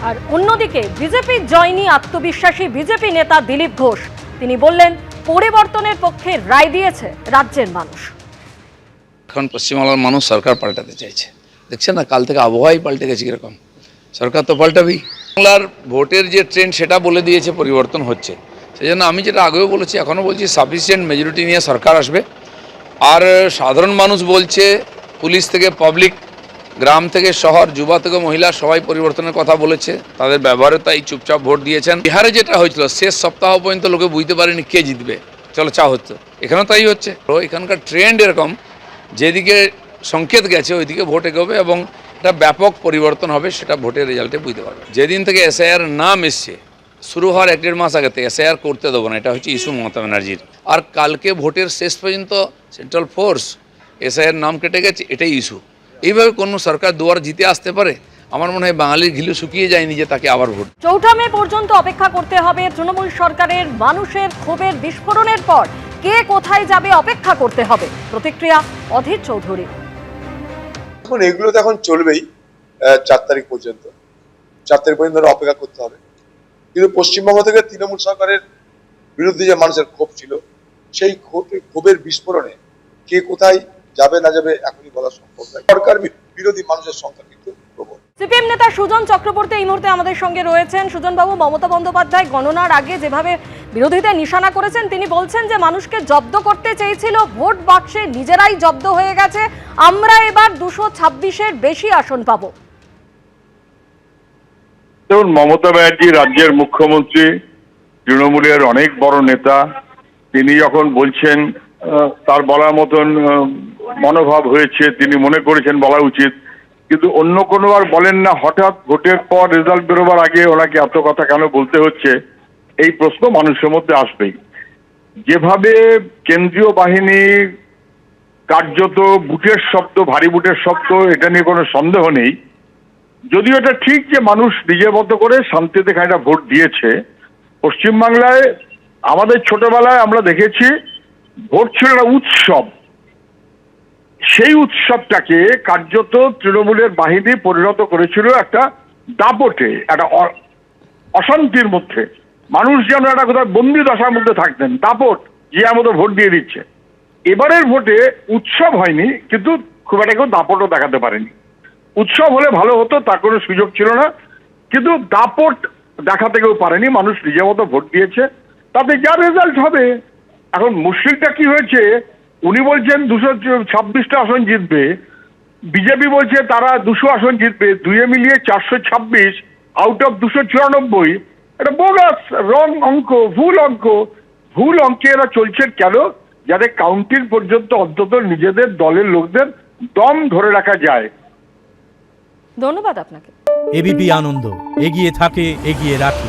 আর অন্যদিকে বিজেপির জয় নিয়ে আত্মবিশ্বাসী বিজেপি নেতা দিলীপ ঘোষ তিনি বললেন পরিবর্তনের পক্ষে রায় দিয়েছে রাজ্যের মানুষ। এখন পশ্চিমবাংলার মানুষ সরকার পাল্টাতে চাইছে, দেখছেন না কাল থেকে আবহাওয়াই পাল্টে গেছে কিরকম। সরকার তো পাল্টাবেই। বাংলার ভোটের যে ট্রেন্ড সেটা বলে দিয়েছে পরিবর্তন হচ্ছে। সেই জন্য আমি যেটা আগেও বলেছি এখনও বলছি সাফিসিয়েন্ট মেজরিটি নিয়ে সরকার আসবে। আর সাধারণ মানুষ বলছে, পুলিশ থেকে পাবলিক, গ্রাম থেকে শহর, যুবা থেকে মহিলা সবাই পরিবর্তনের কথা বলেছে। তাদের ব্যবহারে তাই চুপচাপ ভোট দিয়েছেন। বিহারে যেটা হয়েছিল শেষ সপ্তাহ পর্যন্ত লোকে বুঝতে পারেনি কে জিতবে, চলো চা হচ্ছে, এখানেও তাই হচ্ছে। তো এখানকার ট্রেন্ড এরকম, যেদিকে সংকেত গেছে ওইদিকে ভোট এগোবে এবং একটা ব্যাপক পরিবর্তন হবে, সেটা ভোটের রেজাল্টে বুঝতে পারবে। যেদিন থেকে এসআইআর নাম এসছে, শুরু হওয়ার 1-1.5 মাস আগে থেকে এসআইআর করতে দেবো না, এটা হচ্ছে ইস্যু মমতা ব্যানার্জির। আর কালকে ভোটের শেষ পর্যন্ত সেন্ট্রাল ফোর্স এসআইআর নাম কেটে গেছে, এটাই ইস্যু। এইভাবে কোনো সরকার দুয়ার জিতে আসতে পারে? আমার মনে হয় বাঙালির ঘিলু শুকিয়ে যায়নি যে তাকে আবার ভোট। 4 মে পর্যন্ত অপেক্ষা করতে হবে। তৃণমূল সরকারের মানুষের ক্ষোভের বিস্ফোরণের পর কে কোথায় যাবে অপেক্ষা করতে হবে। প্রতিক্রিয়া অধীর চৌধুরী। এখন এগুলো তো এখন চলবেই 4 তারিখ পর্যন্ত। 4 তারিখ পর্যন্ত অপেক্ষা করতে হবে। কিন্তু পশ্চিমবঙ্গ থেকে তৃণমূল সরকারের বিরুদ্ধে যে মানুষের ক্ষোভ ছিল, সেই ক্ষোভের বিস্ফোরণে কে কোথায় যাবে না যাবে এখনই বলা সম্ভব নয়। সরকার বিরোধী মানুষের সংখ্যা কিন্তু প্রবল। সিপিএম নেতা সুজন চক্রবর্তী এই মুহূর্তে আমাদের সঙ্গে রয়েছেন। সুজন বাবু, মমতা বন্দ্যোপাধ্যায় গণনার আগে যেভাবে বিরোধীদের নিশানা করেছেন, তিনি বলছেন যে মানুষকে জব্দ করতে চেয়েছিল, ভোট বাক্সে নিজেরাই জব্দ হয়ে গেছে, আমরা এবার 226-এর বেশি আসন পাবো। দেখুন, মমতা ব্যানার্জি রাজ্যের মুখ্যমন্ত্রী, তৃণমূলের অনেক বড় নেতা। তিনি যখন বলছেন তার বলার মতন মনোভাব হয়েছে, তিনি মনে করেছেন বলা উচিত, কিন্তু অন্য কোনো আর বলেন না। হঠাৎ ভোটের পর রেজাল্ট বেরোবার আগে ওনাকে এত কথা কেন বলতে হচ্ছে, এই প্রশ্ন মানুষের মধ্যে আসবেই। যেভাবে কেন্দ্রীয় বাহিনী কার্যত বুটের শব্দ, ভারী বুটের শব্দ, এটা নিয়ে কোনো সন্দেহ নেই। যদিও এটা ঠিক যে মানুষ নিজের মতো করে শান্তিতে খানিকটা ভোট দিয়েছে। পশ্চিমবাংলায় আমাদের ছোটবেলায় আমরা দেখেছি ভোট ছিল একটা উৎসব। সেই উৎসবটাকে কার্যত তৃণমূলের বাহিনী পরিণত করেছিল একটা দাপটে, একটা অশান্তির মধ্যে। মানুষ যেন একটা কোথাও বন্দি দশার মধ্যে থাকতেন, দাপট, যে আমাদের ভোট দিয়ে দিচ্ছে। এবারের ভোটে উৎসব হয়নি, কিন্তু খুব একটা কেউ দাপটও দেখাতে পারেনি। উৎসব হলে ভালো হতো, তার কোনো সুযোগ ছিল না, কিন্তু দাপট দেখাতে কেউ পারেনি। মানুষ নিজের মতো ভোট দিয়েছে, তাতে যা রেজাল্ট হবে। এখন মুশকিলটা কি হয়েছে, উনি বলছেন 226টা আসন জিতবে, বিজেপি বলছে তারা 200 আসন জিতবে, দুয়ে মিলিয়ে 426 আউট অফ 294। এটা বোগাস, রং অঙ্ক, ভুল অঙ্ক। ভুল অঙ্কে এরা চলছে কেন? যাতে কাউন্টিং পর্যন্ত অন্তত নিজেদের দলের লোকদের দম ধরে রাখা যায়। ধন্যবাদ আপনাকে। এবিপি আনন্দ, এগিয়ে থাকে, এগিয়ে রাখে।